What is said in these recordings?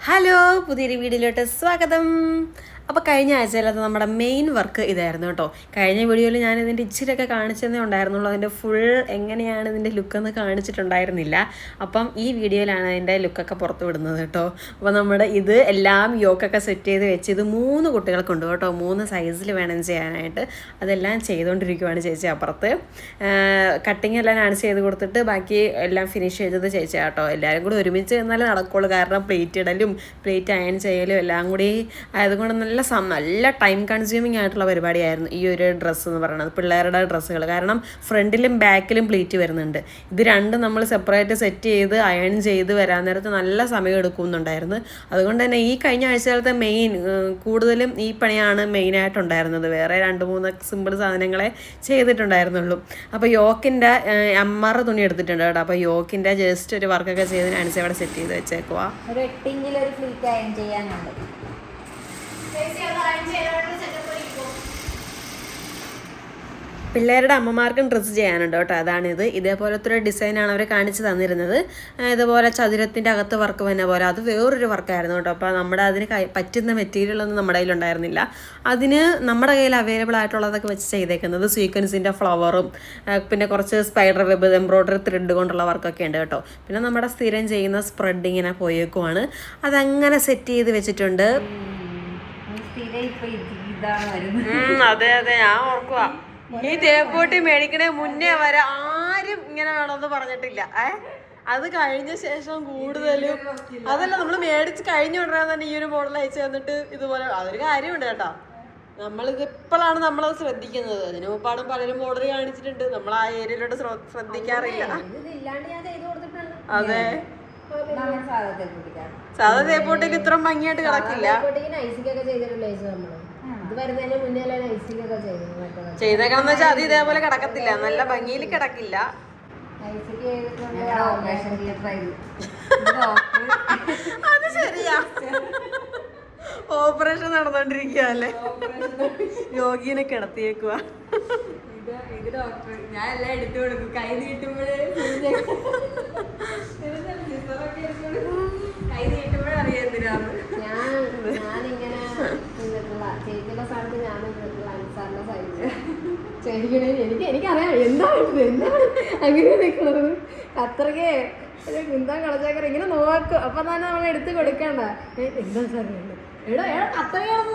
Hello, പുതിയൊരു വീഡിയോയിലോട്ട് സ്വാഗതം. അപ്പോൾ കഴിഞ്ഞ ആഴ്ചയിലത് നമ്മുടെ മെയിൻ വർക്ക് ഇതായിരുന്നു കേട്ടോ. കഴിഞ്ഞ വീഡിയോയിൽ ഞാൻ ഇതിൻ്റെ ഇച്ചിരിയൊക്കെ കാണിച്ചതേ ഉണ്ടായിരുന്നുള്ളൂ. അതിൻ്റെ ഫുൾ എങ്ങനെയാണ് ഇതിൻ്റെ ലുക്കെന്ന് കാണിച്ചിട്ടുണ്ടായിരുന്നില്ല. അപ്പം ഈ വീഡിയോയിലാണ് അതിൻ്റെ ലുക്കൊക്കെ പുറത്ത് വിടുന്നത് കേട്ടോ. അപ്പോൾ നമ്മുടെ ഇത് എല്ലാം യോക്കൊക്കെ സെറ്റ് ചെയ്ത് വെച്ച് ഇത് 3 കുട്ടികൾക്കുണ്ട് കേട്ടോ. 3 സൈസിൽ വേണം ചെയ്യാനായിട്ട്. അതെല്ലാം ചെയ്തുകൊണ്ടിരിക്കുവാണ് ചേച്ചി അപ്പുറത്ത്. കട്ടിങ് എല്ലാം ഞാൻ ചെയ്ത് കൊടുത്തിട്ട് ബാക്കി എല്ലാം ഫിനിഷ് ചെയ്തത് ചേച്ചി കേട്ടോ. എല്ലാവരും കൂടി ഒരുമിച്ച് എന്നാലേ നടക്കുള്ളൂ. കാരണം പ്ലേറ്റ് ഇടലും പ്ലേറ്റ് അയൺ ചെയ്യലും എല്ലാം കൂടി ആയതുകൊണ്ട് നല്ല ടൈം കൺസ്യൂമിങ് ആയിട്ടുള്ള പരിപാടിയായിരുന്നു ഈ ഒരു ഡ്രസ്സ് എന്ന് പറയുന്നത്, പിള്ളേരുടെ ഡ്രസ്സുകൾ. കാരണം ഫ്രണ്ടിലും ബാക്കിലും പ്ലേറ്റ് വരുന്നുണ്ട്. ഇത് രണ്ടും നമ്മൾ സെപ്പറേറ്റ് സെറ്റ് ചെയ്ത് അയൺ ചെയ്ത് വരാൻ നേരത്ത് നല്ല സമയം എടുക്കുന്നുണ്ടായിരുന്നു. അതുകൊണ്ട് തന്നെ ഈ കഴിഞ്ഞ ആഴ്ചകാലത്തെ കൂടുതലും ഈ പണിയാണ് മെയിനായിട്ടുണ്ടായിരുന്നത്. വേറെ 2-3 സിമ്പിൾ സാധനങ്ങളെ ചെയ്തിട്ടുണ്ടായിരുന്നുള്ളൂ. അപ്പോൾ യോക്കിൻ്റെ അമ്മമാരുടെ തുണി എടുത്തിട്ടുണ്ട് കേട്ടോ. അപ്പോൾ യോക്കിൻ്റെ ജസ്റ്റ് ഒരു വർക്കൊക്കെ ചെയ്തതിനനുസരിച്ച് അവിടെ സെറ്റ് ചെയ്ത് വെച്ചേക്കുക. ഒരു 8 ഇഞ്ചിലൊരു ഫ്ലീറ്റ് അയൺ ചെയ്യാനുണ്ട്. പിള്ളേരുടെ അമ്മമാർക്കും ഡ്രസ്സ് ചെയ്യാനുണ്ട് കേട്ടോ. അതാണിത്. ഇതേപോലത്തെ ഒരു ഡിസൈനാണ് അവർ കാണിച്ച് തന്നിരുന്നത്. ഇതുപോലെ ചതുരത്തിൻ്റെ അകത്ത് വർക്ക് വന്ന പോലെ അത് വേറൊരു വർക്കായിരുന്നു കേട്ടോ. അപ്പോൾ നമ്മുടെ അതിന് പറ്റുന്ന മെറ്റീരിയലൊന്നും നമ്മുടെ കയ്യിലുണ്ടായിരുന്നില്ല. അതിന് നമ്മുടെ കയ്യിൽ അവൈലബിൾ ആയിട്ടുള്ളതൊക്കെ വെച്ച് ചെയ്തേക്കുന്നത് സീക്വൻസിൻ്റെ ഫ്ലവറും പിന്നെ കുറച്ച് സ്പൈഡർ വെബ് എംബ്രോയ്ഡറി ത്രെഡ് കൊണ്ടുള്ള വർക്കൊക്കെ ഉണ്ട് കേട്ടോ. പിന്നെ നമ്മുടെ സ്ഥിരം ചെയ്യുന്ന സ്പ്രെഡ് ഇങ്ങനെ പോയേക്കുവാണ്. അതങ്ങനെ സെറ്റ് ചെയ്ത് വെച്ചിട്ടുണ്ട്. അതെ അതെ, ഞാൻ ഓർക്കുക ഈ തേപ്പോട്ടി മേടിക്കണേ മുന്നേ വരെ ആരും ഇങ്ങനെ വേണമെന്ന് പറഞ്ഞിട്ടില്ല. അത് കഴിഞ്ഞ ശേഷം കൂടുതലും അതല്ല, നമ്മൾ മേടിച്ച് കഴിഞ്ഞു കൊണ്ടുവരാൻ തന്നെ ഈ ഒരു മോഡൽ അയച്ചു തന്നിട്ട് ഇതുപോലെ അതൊരു കാര്യമുണ്ട് കേട്ടോ. നമ്മളിത് ഇപ്പോഴാണ് നമ്മളത് ശ്രദ്ധിക്കുന്നത്. അതിന് മുമ്പാടും പലരും മോഡൽ കാണിച്ചിട്ടുണ്ട്, നമ്മൾ ആ ഏരിയയിലോട്ട് ശ്രദ്ധിക്കാറില്ല. അതെ, സാധാ തേപ്പോട്ടിൽ ഇത്ര ഭംഗിയായിട്ട് കിടക്കില്ല. ചെയ്തേക്കണം വെച്ചാൽ അത് ഇതേപോലെ കിടക്കത്തില്ല, നല്ല ഭംഗിയിൽ കിടക്കില്ല. അത് ശരിയാ, ഓപ്പറേഷൻ നടന്നോണ്ടിരിക്കല്ലേ, രോഗീനെ കിടത്തിയേക്കുക. ഞാൻ എല്ലാം എടുത്തു കൊടുക്കും. കൈ നീട്ടുമ്പോഴേ അറിയാം. ഞാനിങ്ങനെ ചേച്ചിയുടെ സ്ഥാനത്ത് ഞാൻ അൻസാറിന്റെ സൈഡ് ചെയ്യണേ. എനിക്കറിയാം എന്താണ് അങ്ങനെ നിൽക്കുന്നത്. അത്രയ്ക്ക് ഒരു കുന്താൻ കളച്ചേക്കറ ഇങ്ങനെ നോക്കും. അപ്പൊ തന്നെ നമ്മൾ എടുത്ത് കൊടുക്കണ്ട. എന്താ സാർ എടോ അത്രയാണോ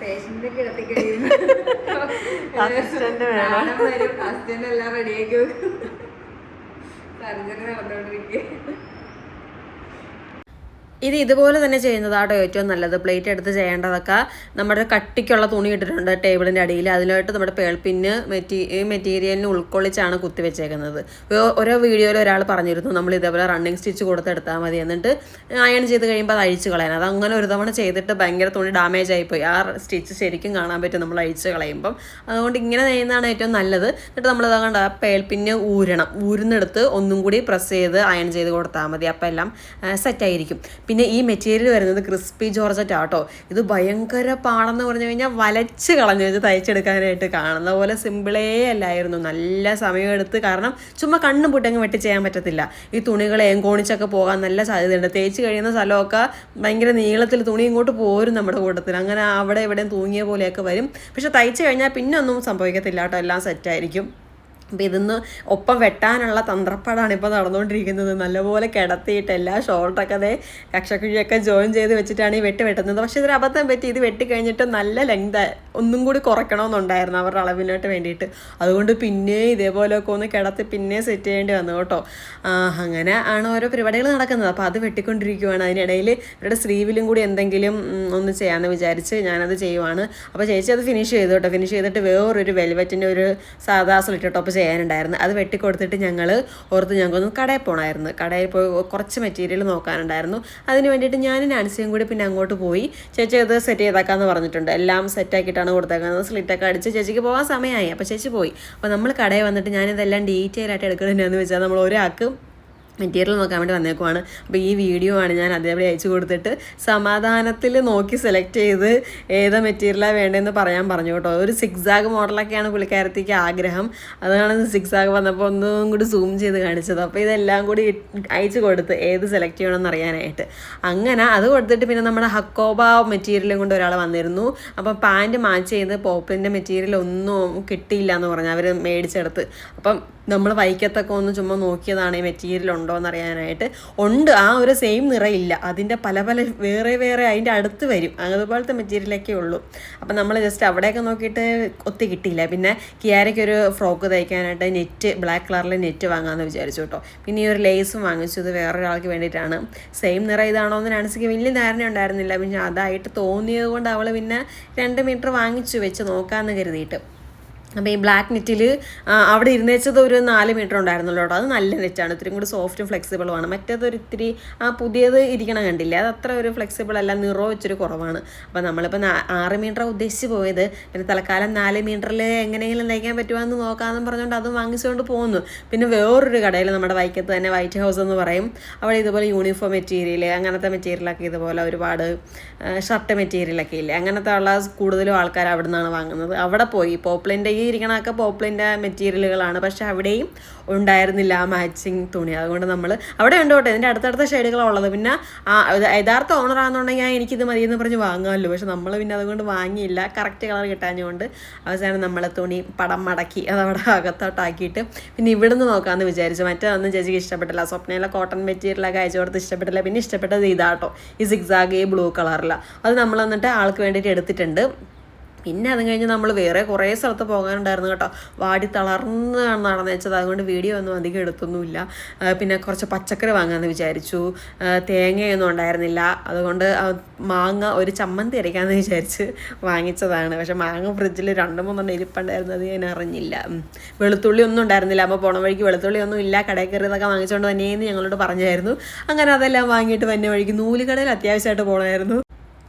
പേഷ്യന്റ് കിടത്തി കഴിയുമ്പോൾ അസിസ്റ്റന്റ് എല്ലാം റെഡിയാക്കി വെക്കും. സർജറി നടന്നുകൊണ്ടിരിക്കുക. ഇത് ഇതുപോലെ തന്നെ ചെയ്യുന്നതാട്ടോ ഏറ്റവും നല്ലത്. പ്ലേറ്റ് എടുത്ത് ചെയ്യേണ്ടതൊക്കെ നമ്മുടെ കട്ടിക്കുള്ള തുണി ഇട്ടിട്ടുണ്ട് ടേബിളിൻ്റെ അടിയിൽ. അതിനായിട്ട് നമ്മുടെ പേൾപ്പിന് മെറ്റീരിയലിന് ഉൾക്കൊള്ളിച്ചാണ് കുത്തി വെച്ചേക്കുന്നത്. ഓരോ വീഡിയോയിൽ ഒരാൾ പറഞ്ഞിരുന്നു നമ്മൾ ഇതേപോലെ റണ്ണിങ് സ്റ്റിച്ച് കൊടുത്തെടുത്താൽ മതി, എന്നിട്ട് അയൺ ചെയ്ത് കഴിയുമ്പോൾ അത് അഴിച്ച് കളയാൻ. അത് അങ്ങനെ ഒരു തവണ ചെയ്തിട്ട് ഭയങ്കര തുണി ഡാമേജ് ആയിപ്പോയി. ആ സ്റ്റിച്ച് ശരിക്കും കാണാൻ പറ്റും നമ്മൾ അഴിച്ച് കളയുമ്പം. അതുകൊണ്ട് ഇങ്ങനെ ചെയ്യുന്നതാണ് ഏറ്റവും നല്ലത്. എന്നിട്ട് നമ്മളത് കണ്ട പേൾപ്പിന് ഊരുന്നെടുത്ത് ഒന്നും കൂടി പ്രസ് ചെയ്ത് അയൺ ചെയ്ത് കൊടുത്താൽ മതി. അപ്പം എല്ലാം സെറ്റായിരിക്കും. പിന്നെ ഈ മെറ്റീരിയൽ വരുന്നത് ക്രിസ്പി ജോർജറ്റ് ആട്ടോ. ഇത് ഭയങ്കര പാടെന്ന് പറഞ്ഞു കഴിഞ്ഞാൽ വലച്ച് കളഞ്ഞു വെച്ച് തയ്ച്ചെടുക്കാനായിട്ട്. കാണുന്ന പോലെ സിമ്പിളേ അല്ലായിരുന്നു, നല്ല സമയമെടുത്ത്. കാരണം ചുമ്മാ കണ്ണും പൂട്ടങ്ങ് വെട്ടി ചെയ്യാൻ പറ്റത്തില്ല. ഈ തുണികൾ ഏങ്കോണിച്ചൊക്കെ പോകാൻ നല്ല സാധ്യതയുണ്ട്. തേച്ച് കഴിയുന്ന സ്ഥലമൊക്കെ ഭയങ്കര നീളത്തിൽ തുണി ഇങ്ങോട്ട് പോരും നമ്മുടെ കൂട്ടത്തിൽ. അങ്ങനെ അവിടെ എവിടെയും തൂങ്ങിയ പോലെയൊക്കെ വരും. പക്ഷെ തയ്ച്ച് കഴിഞ്ഞാൽ പിന്നെ ഒന്നും സംഭവിക്കത്തില്ല കേട്ടോ, എല്ലാം സെറ്റായിരിക്കും. അപ്പോൾ ഇതിന്ന് ഒപ്പം വെട്ടാനുള്ള തന്ത്രപ്പാടാണ് ഇപ്പോൾ നടന്നുകൊണ്ടിരിക്കുന്നത്. നല്ലപോലെ കിടത്തിയിട്ട് എല്ലാ ഷോൾട്ടൊക്കെ അതേ കക്ഷക്കുഴിയൊക്കെ ജോയിൻ ചെയ്ത് വെച്ചിട്ടാണ് ഈ വെട്ടുന്നത്. പക്ഷേ ഇതൊരു അബദ്ധം പറ്റി. ഇത് വെട്ടിക്കഴിഞ്ഞിട്ട് നല്ല ലെങ്ത് ഒന്നും കൂടി കുറയ്ക്കണമെന്നുണ്ടായിരുന്നു അവരുടെ അളവിനോട്ട് വേണ്ടിയിട്ട്. അതുകൊണ്ട് പിന്നെ ഇതേപോലെയൊക്കെ ഒന്ന് കിടത്തി പിന്നെ സെറ്റ് ചെയ്യേണ്ടി വന്നു കേട്ടോ. അങ്ങനെ ആണ് ഓരോ പരിപാടികൾ നടക്കുന്നത്. അപ്പോൾ അത് വെട്ടിക്കൊണ്ടിരിക്കുകയാണ്. അതിനിടയിൽ ഇവരുടെ സ്ലീവിലും കൂടി എന്തെങ്കിലും ഒന്ന് ചെയ്യാമെന്ന് വിചാരിച്ച് ഞാനത് ചെയ്യുവാണ്. അപ്പോൾ ചേച്ചി അത് ഫിനിഷ് ചെയ്തു കേട്ടോ. ഫിനിഷ് ചെയ്തിട്ട് വേറൊരു വെൽവെറ്റിൻ്റെ ഒരു സാധാ സ്ലിറ്റ് ടോപ്പ് ചെയ്യാനുണ്ടായിരുന്നു. അത് വെട്ടിക്കൊടുത്തിട്ട് ഞങ്ങൾക്കൊന്ന് കടയിൽ പോകണമായിരുന്നു. കടയിൽ പോയി കുറച്ച് മെറ്റീരിയൽ നോക്കാനുണ്ടായിരുന്നു. അതിന് വേണ്ടിയിട്ട് ഞാനും നാൻസിയും കൂടി പിന്നെ അങ്ങോട്ട് പോയി. ചേച്ചി അത് സെറ്റ് ചെയ്താക്കാമെന്ന് പറഞ്ഞിട്ടുണ്ട്. എല്ലാം സെറ്റാക്കിയിട്ടാണ് കൊടുത്തേക്കുന്നത്. സ്ലിറ്റൊക്കെ അടിച്ച് ചേച്ചിക്ക് പോകാൻ സമയമായി. അപ്പോൾ ചേച്ചി പോയി. അപ്പോൾ നമ്മൾ കടയിൽ വന്നിട്ട് ഞാനിതെല്ലാം ഡീറ്റെയിൽ ആയിട്ട് എടുക്കണമെന്ന് വെച്ചാൽ നമ്മൾ ഒരാൾക്ക് മെറ്റീരിയൽ നോക്കാൻ വേണ്ടി വന്നേക്കുവാണ്. അപ്പോൾ ഈ വീഡിയോ ആണ് ഞാൻ അതേപോലെ അയച്ചു കൊടുത്തിട്ട് സമാധാനത്തിൽ നോക്കി സെലക്ട് ചെയ്ത് ഏത് മെറ്റീരിയലാണ് വേണ്ടതെന്ന് പറയാൻ പറഞ്ഞു കേട്ടോ. ഒരു സിക്സാഗ് മോഡലൊക്കെയാണ് പുള്ളിക്കാരത്തേക്ക് ആഗ്രഹം. അതാണ് സിക്സാഗ് വന്നപ്പോൾ ഒന്നും കൂടി സൂം ചെയ്ത് കാണിച്ചത്. അപ്പോൾ ഇതെല്ലാം കൂടി അയച്ചു കൊടുത്ത് ഏത് സെലക്ട് ചെയ്യണമെന്ന് അറിയാനായിട്ട്. അങ്ങനെ അത് കൊടുത്തിട്ട് പിന്നെ നമ്മുടെ ഹക്കോബ മെറ്റീരിയലും കൊണ്ട് ഒരാൾ വന്നിരുന്നു. അപ്പം പാൻറ്റ് മാച്ച് ചെയ്ത് പോപ്പിൻ്റെ മെറ്റീരിയൽ ഒന്നും കിട്ടിയില്ല എന്ന് പറഞ്ഞു അവർ മേടിച്ചെടുത്ത്. അപ്പം നമ്മൾ വൈക്കത്തൊക്കെ ഒന്ന് ചുമ്മാ നോക്കിയതാണ് ഈ മെറ്റീരിയൽ ഉണ്ടോ എന്ന് അറിയാനായിട്ട്. ഉണ്ട്, ആ ഒരു സെയിം നിറയില്ല, അതിൻ്റെ പല പല വേറെ വേറെ അതിൻ്റെ അടുത്ത് വരും, അതുപോലത്തെ മെറ്റീരിയലൊക്കെ ഉള്ളൂ. അപ്പം നമ്മൾ ജസ്റ്റ് അവിടെയൊക്കെ നോക്കിയിട്ട് ഒത്തി കിട്ടിയില്ല. പിന്നെ കിയാരയ്ക്ക് ഒരു ഫ്രോക്ക് തയ്ക്കാനായിട്ട് നെറ്റ് ബ്ലാക്ക് കളറിൽ നെറ്റ് വാങ്ങാമെന്ന് വിചാരിച്ചു കേട്ടോ. പിന്നെ ഈ ഒരു ലേസും വാങ്ങിച്ചു, ഇത് വേറൊരാൾക്ക് വേണ്ടിയിട്ടാണ്. സെയിം നിറം ഇതാണോ എന്ന് നാൻസിക്ക് വലിയ ധാരണ ഉണ്ടായിരുന്നില്ല. പിന്നെ അതായിട്ട് തോന്നിയത് കൊണ്ട് അവൾ പിന്നെ 2 മീറ്റർ വാങ്ങിച്ചു വെച്ച് നോക്കാമെന്ന് കരുതിയിട്ട്. അപ്പോൾ ഈ ബ്ലാക്ക് നെറ്റിൽ അവിടെ ഇരുന്നേച്ചത് ഒരു 4 മീറ്റർ ഉണ്ടായിരുന്നല്ലോ കേട്ടോ. അത് നല്ല നെറ്റാണ്, ഇത്തിരി കൂടി സോഫ്റ്റും ഫ്ലെക്സിബിളുമാണ്. മറ്റേതൊരു ഇത്തിരി പുതിയത് ഇരിക്കണം കണ്ടില്ല, അത് അത്ര ഒരു ഫ്ലെക്സിബിൾ അല്ല, നിറവും ഇച്ചിരി കുറവാണ്. അപ്പോൾ നമ്മളിപ്പോൾ 6 മീറ്ററാണ് ഉദ്ദേശിച്ച് പോയത്. പിന്നെ തൽക്കാലം 4 മീറ്ററിൽ എങ്ങനെയെങ്കിലും തയ്ക്കാൻ പറ്റുമെന്ന് നോക്കാമെന്ന് പറഞ്ഞുകൊണ്ട് അതും വാങ്ങിച്ചുകൊണ്ട് പോകുന്നു. പിന്നെ വേറൊരു കടയിൽ നമ്മുടെ വൈക്കത്ത് തന്നെ വൈറ്റ് ഹൗസ് എന്ന് പറയും, അവിടെ ഇതുപോലെ യൂണിഫോം മെറ്റീരിയൽ അങ്ങനത്തെ മെറ്റീരിയലൊക്കെ ഇതുപോലെ ഒരുപാട് ഷർട്ട് മെറ്റീരിയലൊക്കെ ഇല്ലേ, അങ്ങനത്തെ ഉള്ള കൂടുതലും ആൾക്കാർ അവിടെ നിന്നാണ് വാങ്ങുന്നത്. അവിടെ പോയി പോപ്ലിൻ്റെ ഇരിക്കണമൊക്കെ പോപ്ലിൻ്റെ മെറ്റീരിയലുകളാണ്, പക്ഷെ അവിടെയും ഉണ്ടായിരുന്നില്ല ആ മാച്ചിങ് തുണി. അതുകൊണ്ട് നമ്മൾ അവിടെ ഉണ്ട് കേട്ടോ, ഇതിൻ്റെ അടുത്തടുത്ത ഷെയ്ഡുകളാണ് ഉള്ളത്. പിന്നെ യഥാർത്ഥ ഓണറാണെന്നുണ്ടെങ്കിൽ എനിക്കിത് മതിയെന്ന് പറഞ്ഞ് വാങ്ങാമല്ലോ, പക്ഷെ നമ്മൾ പിന്നെ അതുകൊണ്ട് വാങ്ങിയില്ല, കറക്റ്റ് കളർ കിട്ടാഞ്ഞുകൊണ്ട് അവസാനം നമ്മൾ തുണി പടം മടക്കി അതവിടെ അകത്തോട്ടാക്കിയിട്ട് പിന്നെ ഇവിടുന്ന് നോക്കാമെന്ന് വിചാരിച്ചു. മറ്റൊന്നും ചേച്ചിക്ക് ഇഷ്ടപ്പെട്ടില്ല, സ്വപ്നയിലെ കോട്ടൺ മെറ്റീരിയലൊക്കെ അയച്ചു കൊടുത്ത് ഇഷ്ടപ്പെട്ടില്ല. പിന്നെ ഇഷ്ടപ്പെട്ടത് ഇതാട്ടോ, ഈ സിക്സാഗ് ബ്ലൂ കളറിലാണ്. അത് നമ്മൾ എന്നിട്ട് ആൾക്ക് വേണ്ടിയിട്ട് എടുത്തിട്ടുണ്ട്. പിന്നെ അത് കഴിഞ്ഞ് നമ്മൾ വേറെ കുറേ സ്ഥലത്ത് പോകാനുണ്ടായിരുന്നു കേട്ടോ. വാടി തളർന്ന് നടന്നു വെച്ചത്, അതുകൊണ്ട് വീഡിയോ ഒന്നും അധികം എടുത്തൊന്നുമില്ല. പിന്നെ കുറച്ച് പച്ചക്കറി വാങ്ങാമെന്ന് വിചാരിച്ചു, തേങ്ങയൊന്നും ഉണ്ടായിരുന്നില്ല. അതുകൊണ്ട് മാങ്ങ ഒരു ചമ്മന്തി അരയ്ക്കാമെന്ന് വിചാരിച്ച് വാങ്ങിച്ചതാണ്. പക്ഷെ മാങ്ങ ഫ്രിഡ്ജിൽ 2-3 ഇരിപ്പുണ്ടായിരുന്നു, അത് ഞാൻ അറിഞ്ഞില്ല. വെളുത്തുള്ളി ഒന്നും ഉണ്ടായിരുന്നില്ല. അപ്പോൾ പോണ വഴിക്ക് വെളുത്തുള്ളി ഒന്നും ഇല്ല, കടയിൽ കയറിയതൊക്കെ വാങ്ങിച്ചുകൊണ്ട് തന്നെയെന്ന് ഞങ്ങളോട് പറഞ്ഞായിരുന്നു. അങ്ങനെ അതെല്ലാം വാങ്ങിയിട്ട് വന്ന വഴിക്ക് നൂലുകടയിൽ അത്യാവശ്യമായിട്ട് പോകണമായിരുന്നു.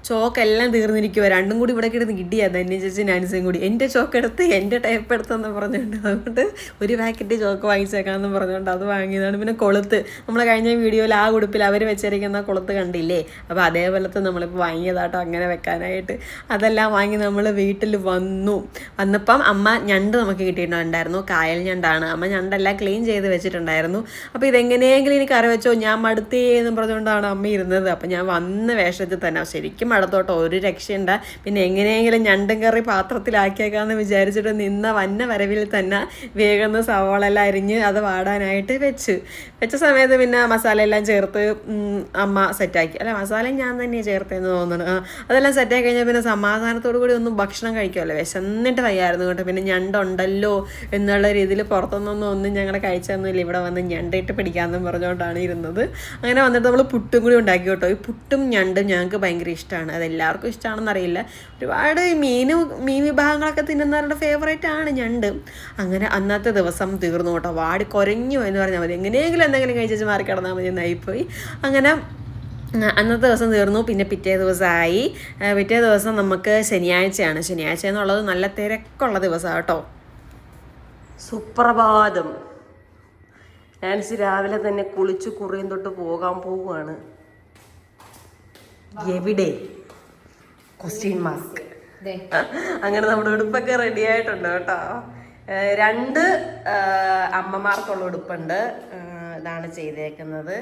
ചോക്കെല്ലാം തീർന്നിരിക്കുക, 2 കൂടി ഇവിടെ കിടന്ന് കിട്ടിയത് എന്നെ ചേച്ചി നാൻസിയും കൂടി. എൻ്റെ ചോക്കെടുത്ത് എൻ്റെ ടൈപ്പ് എടുത്തെന്ന് പറഞ്ഞുകൊണ്ട് അതുകൊണ്ട് ഒരു പാക്കറ്റ് ചോക്ക് വാങ്ങിച്ചേക്കാമെന്ന് പറഞ്ഞുകൊണ്ട് അത് വാങ്ങിയതാണ്. പിന്നെ കൊളുത്ത്, നമ്മൾ കഴിഞ്ഞ വീഡിയോയിൽ ആ ഉടുപ്പിൽ അവർ വെച്ചിരിക്കുന്ന കൊളുത്ത് കണ്ടില്ലേ, അപ്പോൾ അതേപോലത്തെ നമ്മളിപ്പോൾ വാങ്ങിയതാട്ടോ അങ്ങനെ വെക്കാനായിട്ട്. അതെല്ലാം വാങ്ങി നമ്മൾ വീട്ടിൽ വന്നപ്പം അമ്മ ഞണ്ട് നമുക്ക് കിട്ടിയിട്ടുണ്ടായിരുന്നു, കായൽ ഞണ്ടാണ്. അമ്മ ഞണ്ടെല്ലാം ക്ലീൻ ചെയ്ത് വെച്ചിട്ടുണ്ടായിരുന്നു. അപ്പോൾ ഇതെങ്ങനെയെങ്കിലും എനിക്ക് കറി വെച്ചോ, ഞാൻ മടുത്തേ എന്ന് പറഞ്ഞുകൊണ്ടാണ് അമ്മ ഇരുന്നത്. അപ്പോൾ ഞാൻ വന്ന വേഷത്തിൽ തന്നെ ശരിക്കും മടത്തോട്ടോ, ഒരു രക്ഷയുണ്ട. പിന്നെ എങ്ങനെയെങ്കിലും ഞണ്ടും കറി പാത്രത്തിലാക്കിയേക്കാമെന്ന് വിചാരിച്ചിട്ട് വന്ന വരവിൽ തന്നെ വേഗം സവാള എല്ലാം അരിഞ്ഞ് അത് വാടാനായിട്ട് വെച്ച സമയത്ത് പിന്നെ മസാല എല്ലാം ചേർത്ത് അമ്മ സെറ്റാക്കി. അല്ല, മസാല ഞാൻ തന്നെയാണ് ചേർത്തതെന്ന് തോന്നുന്നു. അതെല്ലാം സെറ്റാക്കി കഴിഞ്ഞാൽ പിന്നെ സമാധാനത്തോടു കൂടി ഒന്നും ഭക്ഷണം കഴിക്കുമല്ലോ, വിശന്നിട്ട് വയ്യായിരുന്നു കേട്ടോ. പിന്നെ ഞണ്ടുണ്ടല്ലോ എന്നുള്ള രീതിയിൽ പുറത്തുനിന്നൊന്നും ഞങ്ങളെ കഴിച്ചൊന്നുമില്ല, ഇവിടെ വന്ന് ഞണ്ടിട്ട് പിടിക്കാമെന്നും പറഞ്ഞുകൊണ്ടാണ് ഇരുന്നത്. അങ്ങനെ വന്നിട്ട് നമ്മൾ പുട്ടും കൂടി ഉണ്ടാക്കി കേട്ടോ. ഈ പുട്ടും ഞണ്ടും ഞങ്ങൾക്ക് ഭയങ്കര ഇഷ്ടമാണ്. അതെല്ലാവർക്കും ഇഷ്ടമാണെന്ന് അറിയില്ല, ഒരുപാട് മീൻ വിഭാഗങ്ങളൊക്കെ തിന്നുന്നവരുടെ ഫേവറേറ്റ് ആണ് ഞണ്ട്. അങ്ങനെ അന്നത്തെ ദിവസം തീർന്നു കേട്ടോ. വാടി കുരഞ്ഞു എന്ന് പറഞ്ഞാൽ മതി, എങ്ങനെയെങ്കിലും എന്തെങ്കിലും കഴിച്ചു മാറി കിടന്നാൽ മതി എന്നായിപ്പോയി. അങ്ങനെ അന്നത്തെ ദിവസം തീർന്നു. പിന്നെ പിറ്റേ ദിവസമായി. പിറ്റേ ദിവസം നമുക്ക് ശനിയാഴ്ചയാണ്. ശനിയാഴ്ച എന്നുള്ളത് നല്ല തിരക്കുള്ള ദിവസമാണ് കേട്ടോ. സുപ്രഭാതം. നാൻസി രാവിലെ തന്നെ കുളിച്ച് കുറിയും തൊട്ട് പോവുകയാണ്. എവിടെ? Question mark. അങ്ങനെ നമ്മുടെ ഉടുപ്പൊക്കെ റെഡി ആയിട്ടുണ്ട് കേട്ടോ. 2 അമ്മമാർക്കുള്ള ഉടുപ്പുണ്ട്. ഇതാണ് ചെയ്തേക്കുന്നത്.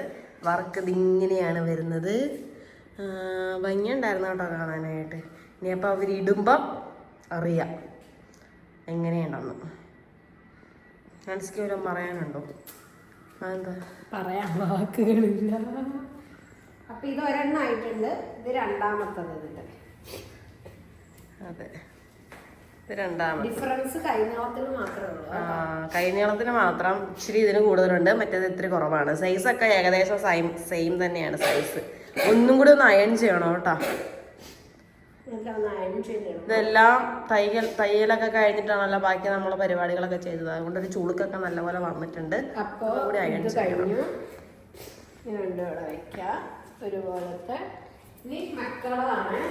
വർക്ക് ഇതിങ്ങനെയാണ് വരുന്നത്. ഭംഗിയുണ്ടായിരുന്നു കേട്ടോ കാണാനായിട്ട്. ഇനി അപ്പോൾ അവരിടുമ്പം അറിയാം എങ്ങനെയുണ്ടെന്ന്. മനസ്സിക്ക് വല്ലതും പറയാനുണ്ടോ? അതെന്താ പറയാൻ വാക്കുകളില്ല. അപ്പൊ ഇത് ഒരെണ്ണമായിട്ടുണ്ട്, ഇത് രണ്ടാമത്തത്. ഇതിന്റെ അതെ, ഇത് രണ്ടാമത്. ഡിഫറൻസ് കൈനീളത്തിന് മാത്രമേ ഉള്ളൂ. കൈനീളത്തിന് മാത്രം ഇച്ചിരി ഇതിന് കൂടുതലുണ്ട്, മറ്റേത് ഇത്തിരി കുറവാണ്. സൈസൊക്കെ ഏകദേശം സെയിം തന്നെയാണ് സൈസ്. ഒന്നും കൂടി ഒന്ന് അയൺ ചെയ്യണം കേട്ടോ. ഇതെല്ലാം തയ്യലൊക്കെ കഴിഞ്ഞിട്ടാണല്ലോ ബാക്കി നമ്മളെ പരിപാടികളൊക്കെ ചെയ്തത്. അതുകൊണ്ടൊരു ചുളുക്കൊക്കെ നല്ലപോലെ വന്നിട്ടുണ്ട്. അപ്പോൾ കൂടി അയൺ കഴിഞ്ഞു. രണ്ടോടെ വയ്ക്കാം ഒരുപോലത്തെ. ഇനി മക്കളതാണ്.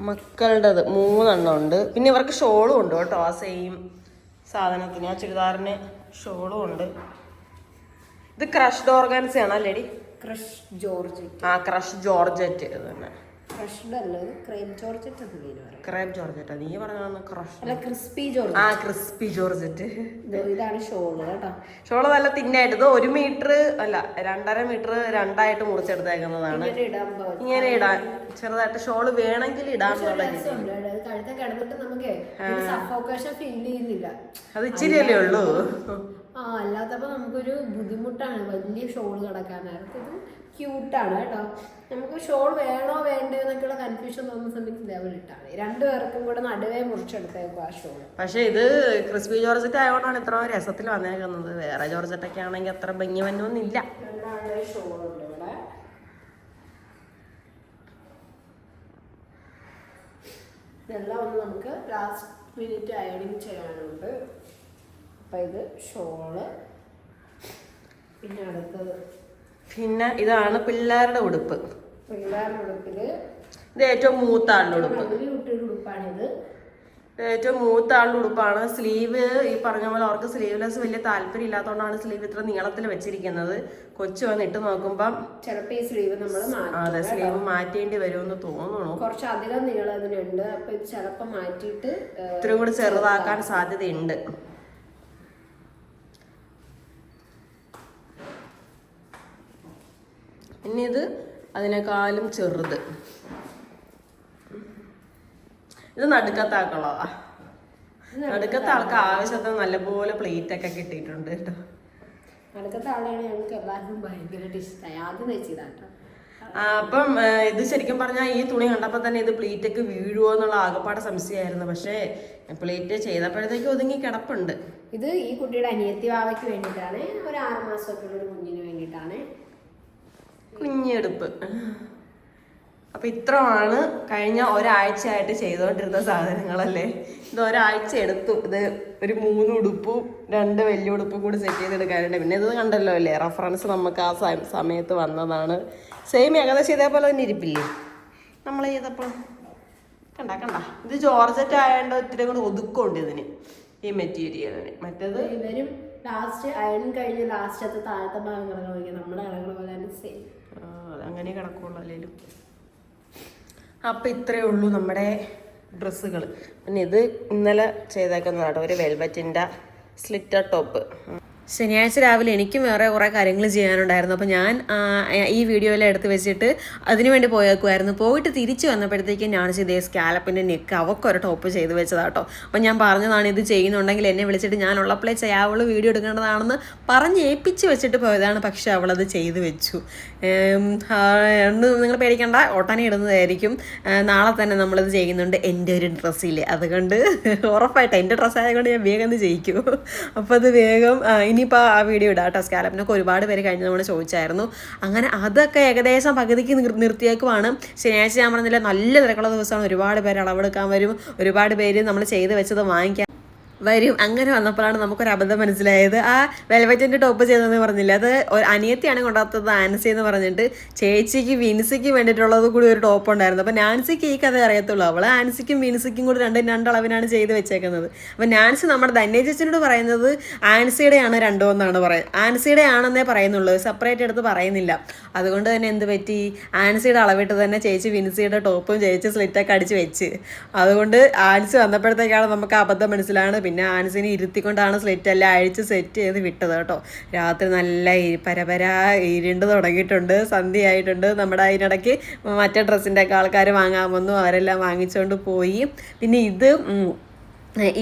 മക്കളുടേത് 3 എണ്ണം ഉണ്ട്. പിന്നെ ഇവർക്ക് ഷോളും ഉണ്ട് കേട്ടോ, ആ സാധനത്തിന്. ആ ചുരിദാറിന് ഷോളും ഉണ്ട്. ഇത് ക്രഷ്ഡ് ഓർഗൻസി ആണോ ലേഡി? Crush georgette. ആ ക്രഷ് ജോർജറ്റ് ഇത് തന്നെ. ക്രഷ്ഡ് അല്ല, ക്രേപ്പ് ജോർജറ്റ് എന്നല്ലേ പറയാം. ക്രേപ്പ് ജോർജറ്റ് നീ പറഞ്ഞ ക്രഷ് അല്ല, ക്രിസ്പി ജോർജറ്റ്. ആ ക്രിസ്പി ജോർജറ്റ്. ഇതാണ് ഷോള് കേട്ടോ. ഷോള് നല്ല തിന്നായിട്ട്, ഇത് 1 മീറ്റർ അല്ല 2.5 മീറ്റർ രണ്ടായിട്ട് മുറിച്ചെടുത്തേക്കുന്നതാണ്. ഇങ്ങനെ ഇടാൻ ചെറുതായിട്ട് ഷോള് വേണമെങ്കിൽ ഇടാൻ. കഴുത്ത കിടന്നിട്ട് നമുക്ക് സഫോക്കേഷൻ ഫീൽ ചെയ്യുന്നില്ല. അത് ഇച്ചിരിയല്ലേ ഉള്ളൂ. അല്ലാത്തപ്പോ നമുക്കൊരു ബുദ്ധിമുട്ടാണ് വലിയ ഷോൾ കിടക്കാനായിട്ട്. ഇത് ക്യൂട്ടാണ് കേട്ടോ. നമുക്ക് ഷോൾ വേണോ വേണ്ടോ എന്നൊക്കെയുള്ള കൺഫ്യൂഷൻ തോന്നുന്ന സമയത്ത് ലെവൽ ഇട്ടാണ്. രണ്ടുപേർക്കും കൂടെ നടുവേ മുറിച്ചെടുത്തേക്കും ആ ഷോൾ. പക്ഷെ ഇത് ക്രിസ്പി ജോർജറ്റ് ആയതുകൊണ്ടാണ് ഇത്ര രസത്തിൽ വന്നേക്കുന്നത്. വേറെ ജോർജറ്റ് ഒക്കെ ആണെങ്കിൽ അത്ര ഭംഗി വന്നൊന്നുമില്ല. രണ്ടാളുടെ ഷോളുണ്ട് ഇവിടെ. ഇതെല്ലാം ഒന്ന് നമുക്ക് ലാസ്റ്റ് മിനിറ്റ് അയണിങ് ചെയ്യാനുണ്ട്. അപ്പം ഇത് ഷോള്. പിന്നെ അടുത്തത് പിന്നെ ഇതാണ് പിള്ളേരുടെ ഉടുപ്പ്. പിള്ളേരുടെ ഉടുപ്പില് ഇത് ഏറ്റവും മൂത്ത ആളുടെ ഉടുപ്പ്. ഉടുപ്പാണിത്. ഏറ്റവും മൂത്ത ആളുടെ ഉടുപ്പാണ്. സ്ലീവ് ഈ പറഞ്ഞ പോലെ അവർക്ക് സ്ലീവ്ലെസ് വലിയ താല്പര്യം ഇല്ലാത്തതുകൊണ്ടാണ് സ്ലീവ് ഇത്ര നീളത്തിൽ വെച്ചിരിക്കുന്നത്. കൊച്ചു വന്ന് ഇട്ട് നോക്കുമ്പം ചിലപ്പോൾ ഈ സ്ലീവ് നമ്മൾ അതെ സ്ലീവ് മാറ്റേണ്ടി വരുമെന്ന് തോന്നുന്നു. കുറച്ചധികം നീളം ഇതിനുണ്ട്. അപ്പൊ ഇത് ചിലപ്പോൾ മാറ്റിയിട്ട് ഇത്തിരി കൂടി ചെറുതാക്കാൻ സാധ്യതയുണ്ട്. പിന്നെ ഇത് അതിനേക്കാളും ചെറുത്. ഇത് നടുക്കത്താക്കുള്ളതാ. നടുക്കത്തെ ആൾക്ക് ആവശ്യത്തിന് നല്ലപോലെ പ്ലേറ്റ് ഒക്കെ കിട്ടിയിട്ടുണ്ട് കേട്ടോ. നടുക്കത്തെ ആളെയാണ് ഞങ്ങൾക്ക് എല്ലാവർക്കും ഭയങ്കരമായിട്ട് ഇഷ്ടമായി. ആദ്യം വെച്ചതാട്ടോ. അപ്പം ഇത് ശരിക്കും പറഞ്ഞാൽ ഈ തുണി കണ്ടപ്പോൾ തന്നെ ഇത് പ്ലേറ്റൊക്കെ വീഴുമോ എന്നുള്ള ആകപ്പാടെ സംശയമായിരുന്നു. പക്ഷേ പ്ലേറ്റ് ചെയ്തപ്പോഴത്തേക്ക് ഒതുങ്ങി കിടപ്പുണ്ട്. ഇത് ഈ കുട്ടിയുടെ അനിയത്തി വാവയ്ക്ക് വേണ്ടിയിട്ടാണ്. ഒരു 6 മാസമൊക്കെ ഉള്ള ഒരു കുഞ്ഞിന് വേണ്ടിയിട്ടാണ്. കുഞ്ഞെടുപ്പ്. അപ്പം ഇത്രയാണ് കഴിഞ്ഞ ഒരാഴ്ചയായിട്ട് ചെയ്തുകൊണ്ടിരുന്ന സാധനങ്ങളല്ലേ. ഇത് ഒരാഴ്ച എടുത്തു. ഇത് ഒരു 3 ഉടുപ്പും 2 വലിയ ഉടുപ്പും കൂടി സെറ്റ് ചെയ്തെടുക്കാനുണ്ട്. പിന്നെ ഇത് കണ്ടല്ലോ അല്ലേ, റെഫറൻസ് നമുക്ക് ആ സമയത്ത് വന്നതാണ്. സെയിം ഏകദേശം ഇതേപോലെ തന്നെ ഇരിപ്പില്ലേ നമ്മൾ ചെയ്തപ്പോൾ. കണ്ട ഇത് ജോർജറ്റ് ആയതുകൊണ്ട് ഇത്തിരി കൂടെ ഒതുക്കമുണ്ട് ഇതിന്, ഈ മെറ്റീരിയലിന്. മറ്റേത് ഇവരും ലാസ്റ്റ് അയൺ കഴിഞ്ഞ് ലാസ്റ്റത്തെ താഴത്തെ ഭാഗം കിടക്കണം. നമ്മുടെ ഇളകളെ പോലെ തന്നെ സെയിം അങ്ങനെ കിടക്കുള്ളൂ അല്ലേലും. അപ്പം ഇത്രയേ ഉള്ളൂ നമ്മുടെ ഡ്രസ്സുകൾ. പിന്നെ ഇത് ഇന്നലെ ചെയ്തേക്കുന്നതാണ് ഒരു വെൽവെറ്റിൻ്റെ സ്ലിറ്റർ ടോപ്പ്. ശനിയാഴ്ച രാവിലെ എനിക്കും വേറെ കുറേ കാര്യങ്ങൾ ചെയ്യാനുണ്ടായിരുന്നു. അപ്പോൾ ഞാൻ ഈ വീഡിയോയിൽ എടുത്ത് വെച്ചിട്ട് അതിനുവേണ്ടി പോയേക്കുമായിരുന്നു. പോയിട്ട് തിരിച്ച് വന്നപ്പോഴത്തേക്കും ഞാൻ ഇതേ സ്കാലപ്പിൻ്റെ നെക്ക് അവക്കൊരു ടോപ്പ് ചെയ്ത് വെച്ചതാട്ടോ. അപ്പോൾ ഞാൻ പറഞ്ഞതാണ് ഇത് ചെയ്യുന്നുണ്ടെങ്കിൽ എന്നെ വിളിച്ചിട്ട് ഞാനുള്ളപ്പോഴേ ചെയ്യാവുള്ളൂ, വീഡിയോ എടുക്കേണ്ടതാണെന്ന് പറഞ്ഞ് ഏൽപ്പിച്ച് വെച്ചിട്ട് പോയതാണ്. പക്ഷെ അവളത് ചെയ്ത് വെച്ചു. നിങ്ങൾ പേടിക്കേണ്ട, ഒട്ടനെ ഇടുന്നതായിരിക്കും. നാളെ തന്നെ നമ്മളിത് ചെയ്യുന്നുണ്ട് എൻ്റെ ഒരു ഡ്രസ്സിൽ. അതുകൊണ്ട് ഉറപ്പായിട്ട് എൻ്റെ ഡ്രസ്സായതുകൊണ്ട് ഞാൻ വേഗം ചെയ്യിക്കും. അപ്പോൾ അത് വേഗം ഇനിയിപ്പോൾ ആ വീഡിയോ ഇടാം കേട്ടോ. സ്കാലപ്പിനൊക്കെ ഒരുപാട് പേര് കഴിഞ്ഞ് നമ്മൾ ചോദിച്ചായിരുന്നു. അങ്ങനെ അതൊക്കെ ഏകദേശം പകുതിക്ക് നിർത്തിയേക്കുവാണ്. ശനിയാഴ്ച ഞാൻ പറഞ്ഞില്ല നല്ല തിരക്കുള്ള ദിവസമാണ്. ഒരുപാട് പേര് അളവെടുക്കാൻ വരും, ഒരുപാട് പേര് നമ്മൾ ചെയ്ത് വെച്ചത് വാങ്ങിക്കാൻ വരും. അങ്ങനെ വന്നപ്പോഴാണ് നമുക്കൊരു അബദ്ധം മനസ്സിലായത്. ആ വെൽവെറ്റിൻ്റെ ടോപ്പ് ചെയ്തതെന്ന് പറഞ്ഞില്ല, അത് അനിയത്തിയാണ് കൊണ്ടുവന്നത്. ആൻസി എന്ന് പറഞ്ഞിട്ട് ചേച്ചിക്ക് വിൻസിക്ക് വേണ്ടിയിട്ടുള്ളത് കൂടി ഒരു ടോപ്പ് ഉണ്ടായിരുന്നു. അപ്പോൾ നാൻസിക്ക് ഈ കഥ അറിയത്തുള്ളൂ. അവൾ ആൻസിക്കും വിൻസിക്കും കൂടി രണ്ടളവിനാണ് ചെയ്ത് വെച്ചേക്കുന്നത്. അപ്പോൾ നാൻസി നമ്മുടെ ധന്യ ചേച്ചിനോട് പറയുന്നത് ആൻസിയുടെയാണ് 2 എന്നാണ് പറയുന്നത്. ആൻസിയുടെ ആണെന്നേ പറയുന്നുള്ളൂ, സെപ്പറേറ്റ് എടുത്ത് പറയുന്നില്ല. അതുകൊണ്ട് തന്നെ എന്ത് പറ്റി, ആൻസിയുടെ അളവിട്ട് തന്നെ ചേച്ചി വിൻസിയുടെ ടോപ്പും ചേച്ചി സ്ലിറ്റൊക്കെ അടിച്ച് വെച്ച്. അതുകൊണ്ട് ആൻസി വന്നപ്പോഴത്തേക്കാണ് നമുക്ക് അബദ്ധം മനസ്സിലാണ്. പിന്നെ ആൻസിനെ ഇരുത്തിക്കൊണ്ടാണ് സ്ലിറ്റെല്ലാം അഴിച്ച് സെറ്റ് ചെയ്ത് വിട്ടത് കേട്ടോ. രാത്രി നല്ല പരപരാ ഇരുണ്ട് തുടങ്ങിയിട്ടുണ്ട്, സന്ധ്യയായിട്ടുണ്ട്. നമ്മുടെ അതിനിടയ്ക്ക് മറ്റേ ഡ്രസ്സിൻ്റെ ഒക്കെ ആൾക്കാർ വാങ്ങാൻ വന്നു, അവരെല്ലാം വാങ്ങിച്ചുകൊണ്ട് പോയി. പിന്നെ ഇത്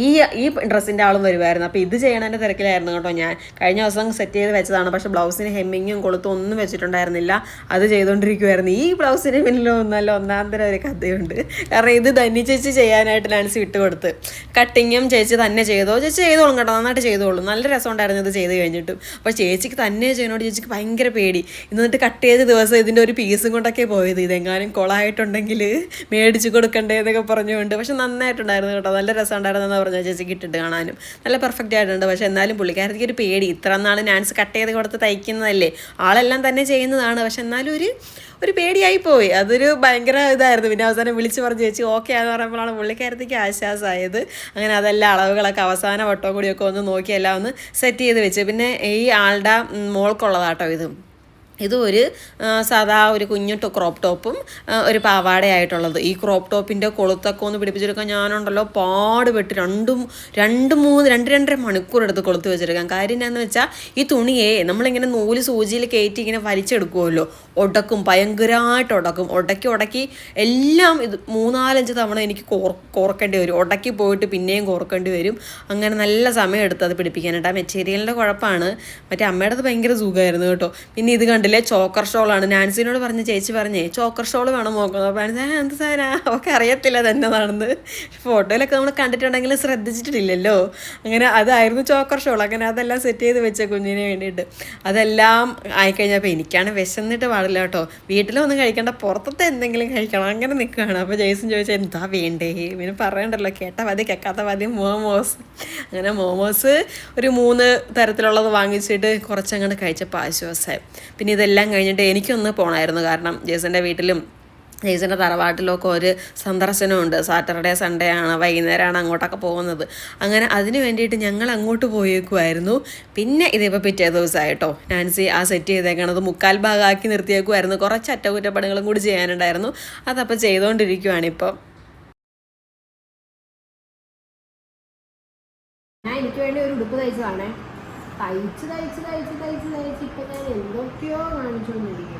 ഈ ഡ്രസ്സിൻ്റെ ആളും വരുമായിരുന്നു. അപ്പോൾ ഇത് ചെയ്യണതിൻ്റെ തിരക്കിലായിരുന്നു കേട്ടോ. ഞാൻ കഴിഞ്ഞ ദിവസം സെറ്റ് ചെയ്ത് വെച്ചതാണ്. പക്ഷേ ബ്ലൗസിന് ഹെമ്മിങ്ങും കൊളുത്തും ഒന്നും വെച്ചിട്ടുണ്ടായിരുന്നില്ല, അത് ചെയ്തുകൊണ്ടിരിക്കുമായിരുന്നു. ഈ ബ്ലൗസിന് പിന്നിലും നല്ല ഒന്നാന്തരം ഒരു കഥയുണ്ട്. കാരണം ഇത് ധന്യ ചേച്ചി ചെയ്യാനായിട്ട് നാൻസി വിട്ടുകൊടുത്ത്. കട്ടിങ്ങും ചേച്ചി തന്നെ ചെയ്തോ, ചേച്ചി ചെയ്തോളും കേട്ടോ, നന്നായിട്ട് ചെയ്തോളും. നല്ല രസമുണ്ടായിരുന്നു ഇത് ചെയ്ത് കഴിഞ്ഞിട്ടും. അപ്പോൾ ചേച്ചിക്ക് തന്നെ ചെയ്യുന്നോട് ചേച്ചിക്ക് ഭയങ്കര പേടി. എന്നിട്ട് കട്ട് ചെയ്ത ദിവസം ഇതിൻ്റെ ഒരു പീസും കൊണ്ടൊക്കെ പോയത്. ഇതെങ്ങാനും കൊളായിട്ടുണ്ടെങ്കിൽ മേടിച്ച് കൊടുക്കണ്ടേ എന്നൊക്കെ പറഞ്ഞുകൊണ്ട്. പക്ഷെ നന്നായിട്ടുണ്ടായിരുന്നു കേട്ടോ, നല്ല രസമുണ്ടായിരുന്നു. നിന്നാണ് പറഞ്ഞ ചേച്ചിക്ക് ഇട്ടിട്ട് കാണാനും നല്ല പെർഫെക്റ്റ് ആയിട്ടുണ്ട്. പക്ഷെ എന്നാലും പുള്ളിക്കാരത്തേക്ക് ഒരു പേടി, ഇത്ര നാൾ നാൻസ് കട്ട് ചെയ്ത് കൊടുത്ത് തയ്ക്കുന്നതല്ലേ, ആളെല്ലാം തന്നെ ചെയ്യുന്നതാണ്, പക്ഷെ എന്നാലും ഒരു പേടിയായി പോയി. അതൊരു ഭയങ്കര ഇതായിരുന്നു. പിന്നെ അവസാനം വിളിച്ച് പറഞ്ഞ് ചേച്ചി ഓക്കെ ആണെന്ന് പറയുമ്പോഴാണ് പുള്ളിക്കാരത്തേക്ക് ആശ്വാസമായത്. അങ്ങനെ അതെല്ലാം അളവുകളൊക്കെ അവസാന വട്ടവും കൂടിയൊക്കെ ഒന്ന് നോക്കി എല്ലാം ഒന്ന് സെറ്റ് ചെയ്ത് വെച്ച്. പിന്നെ ഈ ആളുടെ മോൾക്കുള്ളതാട്ടോ ഇതും ഒരു സാധാ ഒരു കുഞ്ഞു ക്രോപ്പ് ടോപ്പും ഒരു പാവാടയായിട്ടുള്ളത്. ഈ ക്രോപ്പ് ടോപ്പിൻ്റെ കൊളുത്തൊക്കെ ഒന്ന് പിടിപ്പിച്ചെടുക്കാൻ ഞാനുണ്ടല്ലോ പാടുപെട്ട് 2-2.5 മണിക്കൂർ എടുത്ത് കൊളുത്ത് വെച്ചെടുക്കാം. കാര്യം എന്താണെന്ന് വെച്ചാൽ ഈ തുണിയെ നമ്മളിങ്ങനെ നൂല് സൂചിയിൽ കയറ്റി ഇങ്ങനെ വലിച്ചെടുക്കുമല്ലോ, ഉടക്കും, ഭയങ്കരമായിട്ട് ഉടക്കി എല്ലാം ഇത് 3-4 തവണ എനിക്ക് കോർക്കേണ്ടി വരും. ഉടക്കി പോയിട്ട് പിന്നെയും കോർക്കേണ്ടി വരും. അങ്ങനെ നല്ല സമയം എടുത്ത് അത് പിടിപ്പിക്കാനായിട്ട്. ആ മെറ്റീരിയലിൻ്റെ കുഴപ്പമാണ്. മറ്റേ അമ്മയുടേത് ഭയങ്കര സുഖമായിരുന്നു കേട്ടോ. പിന്നെ ഇത് കണ്ടില്ലേ, ചോക്കർ ഷോളാണ്. നാൻസിനോട് പറഞ്ഞ് ചേച്ചി പറഞ്ഞേ ചോക്കർ ഷോൾ വേണം നോക്കുന്നത്. അപ്പോൾ എന്ത് സാധന അവൾക്ക് അറിയത്തില്ല തന്നെതാണെന്ന്. ഫോട്ടോയിലൊക്കെ നമ്മൾ കണ്ടിട്ടുണ്ടെങ്കിൽ ശ്രദ്ധിച്ചിട്ടില്ലല്ലോ. അങ്ങനെ അതായിരുന്നു ചോക്കർ ഷോൾ. അങ്ങനെ അതെല്ലാം സെറ്റ് ചെയ്ത് വെച്ച കുഞ്ഞിന് വേണ്ടിയിട്ട്. അതെല്ലാം ആയിക്കഴിഞ്ഞപ്പോൾ എനിക്കാണ് വിശന്നിട്ട് പാടില്ല കേട്ടോ. വീട്ടിലൊന്നും കഴിക്കേണ്ട, പുറത്തത്തെ എന്തെങ്കിലും കഴിക്കണം, അങ്ങനെ നിൽക്കുകയാണ്. അപ്പോൾ ജെയ്സൺ ചോദിച്ചാൽ എന്താ വേണ്ടേ, പിന്നെ പറയണ്ടല്ലോ, കേട്ട മതി കേൾക്കാത്ത മതി മോമോസ്. അങ്ങനെ മോമോസ് ഒരു 3 തരത്തിലുള്ളത് വാങ്ങിച്ചിട്ട് കുറച്ചങ്ങോട്ട് കഴിച്ചപ്പോൾ ആശ്വാസമായി. പിന്നെ ഇതെല്ലാം കഴിഞ്ഞിട്ട് എനിക്കൊന്ന് പോകണമായിരുന്നു. കാരണം ജെയ്സൻ്റെ വീട്ടിലും ജെയ്സൻ്റെ തറവാട്ടിലൊക്കെ ഒരു സന്ദർശനമുണ്ട്. സാറ്റർഡേ സൺഡേ ആണ്, വൈകുന്നേരമാണ് അങ്ങോട്ടൊക്കെ പോകുന്നത്. അങ്ങനെ അതിന് വേണ്ടിയിട്ട് ഞങ്ങൾ അങ്ങോട്ട് പോയേക്കുമായിരുന്നു. പിന്നെ ഇതിപ്പോൾ പിറ്റേ ദിവസമായിട്ടോ നാൻസി ആ സെറ്റ് ചെയ്തേക്കണത് 3/4 ഭാഗമാക്കി നിർത്തിയേക്കുമായിരുന്നു. കുറച്ച് അറ്റകുറ്റപ്പണികളും കൂടി ചെയ്യാനുണ്ടായിരുന്നു. അതപ്പോൾ ചെയ്തുകൊണ്ടിരിക്കുവാണിപ്പോൾ. ഞാൻ എനിക്ക് വേണ്ടി ഒരു ഉടുപ്പ് തയ്ച്ചതാണേ. തയ്ച്ച് ഇപ്പൊ ഞാൻ എന്തൊക്കെയോ കാണിച്ചുകൊണ്ടിരിക്കും.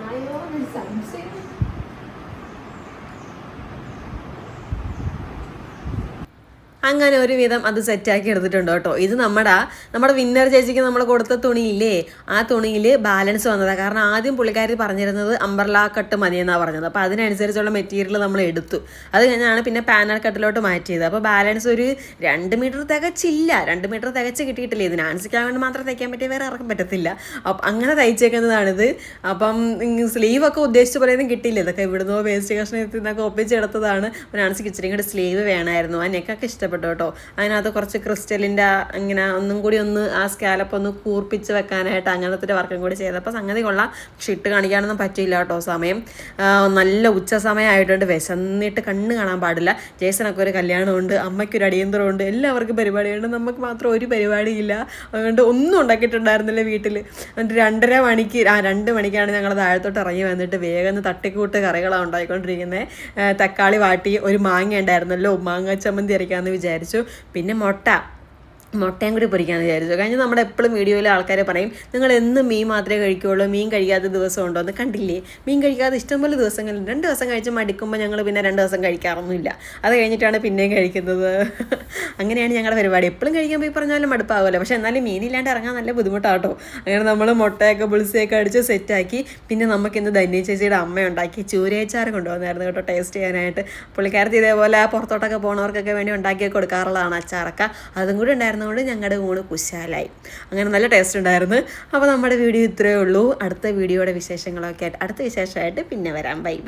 ആയോ ഒരു സംശയം. അങ്ങനെ ഒരുവിധം അത് സെറ്റാക്കി എടുത്തിട്ടുണ്ട് കേട്ടോ. ഇത് നമ്മുടെ വിന്നർ ചേച്ചിക്ക് നമ്മൾ കൊടുത്ത തുണിയില്ലേ, ആ തുണിയിൽ ബാലൻസ് വന്നതാണ്. കാരണം ആദ്യം പുള്ളിക്കാരി പറഞ്ഞിരുന്നത് അംബർല കട്ട് മതിയെന്നാണ് പറഞ്ഞത്. അപ്പോൾ അതിനനുസരിച്ചുള്ള മെറ്റീരിയൽ നമ്മൾ എടുത്തു. അത് കഴിഞ്ഞാണ് പിന്നെ പാനൽ കട്ടിലോട്ട് മാറ്റിയത്. അപ്പോൾ ബാലൻസ് ഒരു 2 മീറ്റർ തികച്ചില്ല, 2 മീറ്റർ തികച്ച് കിട്ടിയിട്ടില്ല. ഇത് നാൻസിക്കാൻ വേണ്ടി മാത്രം തയ്ക്കാൻ പറ്റിയ, വേറെ ആർക്കും പറ്റത്തില്ല. അപ്പം അങ്ങനെ തയ്ച്ചേക്കുന്നതാണിത്. അപ്പം സ്ലീവൊക്കെ ഉദ്ദേശിച്ച പോലെയൊന്നും കിട്ടിയില്ല. ഇതൊക്കെ ഇവിടുന്നോ വേസ്റ്റ് കഷ്ണത്തിൽ നിന്നൊക്കെ ഒപ്പിച്ചെടുത്തതാണ്. നാൻസിക്ക് ഇച്ചിരി കൂടി സ്ലീവ് വേണമായിരുന്നു. ആ നെക്കൊക്കെ ഇഷ്ടപ്പെട്ടു കേട്ടോ. അതിനകത്ത് കുറച്ച് ക്രിസ്റ്റലിൻ്റെ ഇങ്ങനെ ഒന്നും കൂടി ഒന്ന് ആ സ്കാലപ്പ് ഒന്ന് കൂർപ്പിച്ച് വെക്കാനായിട്ട് അങ്ങനത്തെ വർക്കും കൂടി ചെയ്തപ്പോൾ സംഗതി കൊള്ളാം. പക്ഷെ ഇട്ട് കാണിക്കാനൊന്നും പറ്റിയില്ല കേട്ടോ. സമയം നല്ല ഉച്ച സമയമായിട്ടുണ്ട്. വിശന്നിട്ട് കണ്ണ് കാണാൻ പാടില്ല. ജേസനൊക്കെ ഒരു കല്യാണമുണ്ട്, അമ്മയ്ക്കൊരു അടിയന്തരമുണ്ട്, എല്ലാവർക്കും പരിപാടിയുണ്ട്. നമുക്ക് മാത്രം ഒരു പരിപാടിയില്ല. അതുകൊണ്ട് ഒന്നും ഉണ്ടാക്കിയിട്ടുണ്ടായിരുന്നില്ല വീട്ടിൽ. എന്നിട്ട് 2 മണിക്കാണ് ഞങ്ങൾ താഴത്തോട്ട് ഇറങ്ങി വന്നിട്ട് വേഗം തട്ടിക്കൂട്ട് കറികളാണ് ഉണ്ടായിക്കൊണ്ടിരിക്കുന്നത്. തക്കാളി വാട്ടി, ഒരു മാങ്ങ ഉണ്ടായിരുന്നല്ലോ, മാങ്ങ ചമ്മന്തി അരയ്ക്കാമെന്ന് വിചാരിച്ചു. പിന്നെ മുട്ടയും കൂടി പൊരിക്കാമെന്ന് വിചാരിച്ചു. കഴിഞ്ഞ് നമ്മുടെ എപ്പോഴും വീഡിയോയിൽ ആൾക്കാർ പറയും നിങ്ങൾ എന്നും മീൻ മാത്രമേ കഴിക്കുകയുള്ളൂ, മീൻ കഴിക്കാത്ത ദിവസം ഉണ്ടോ എന്ന്. കണ്ടില്ലേ, മീൻ കഴിക്കാതെ ഇഷ്ടംപോലെ ദിവസങ്ങളിൽ 2 ദിവസം കഴിച്ച് മടിക്കുമ്പോൾ ഞങ്ങൾ പിന്നെ 2 ദിവസം കഴിക്കാറൊന്നുമില്ല. അത് കഴിഞ്ഞിട്ടാണ് പിന്നെയും കഴിക്കുന്നത്. അങ്ങനെയാണ് ഞങ്ങളുടെ പരിപാടി. എപ്പോഴും കഴിക്കാൻ പോയി പറഞ്ഞാലും മടുപ്പാകുമല്ലോ. പക്ഷെ എന്നാലും മീനില്ലാണ്ട് ഇറങ്ങാൻ നല്ല ബുദ്ധിമുട്ടാട്ടോ. അങ്ങനെ നമ്മൾ മുട്ടയൊക്കെ ബുൾസയൊക്കെ അടിച്ച് സെറ്റാക്കി. പിന്നെ നമുക്കിന്ന് ധന്യ ചേച്ചിയുടെ അമ്മ ഉണ്ടാക്കി ചൂരയച്ചാറ് കൊണ്ടുവന്നായിരുന്നു കേട്ടോ ടേസ്റ്റ് ചെയ്യാനായിട്ട്. പുള്ളിക്കാരത്തി ഇതേപോലെ പുറത്തോട്ടൊക്കെ പോകുന്നവർക്കൊക്കെ വേണ്ടി ഉണ്ടാക്കി കൊടുക്കാറുള്ളതാണ് അച്ചാറൊക്കെ. അതും കൂടി ഉണ്ടായിരുന്നു കൊണ്ട് ഞങ്ങളുടെ ഊണ് കുശാലായി. അങ്ങനെ നല്ല ടേസ്റ്റ് ഉണ്ടായിരുന്നു. അപ്പോൾ നമ്മുടെ വീഡിയോ ഇത്രയേ ഉള്ളൂ. അടുത്ത വീഡിയോയുടെ വിശേഷങ്ങളൊക്കെ ആയിട്ട്, അടുത്ത വിശേഷമായിട്ട് പിന്നെ വരാം. ബൈ.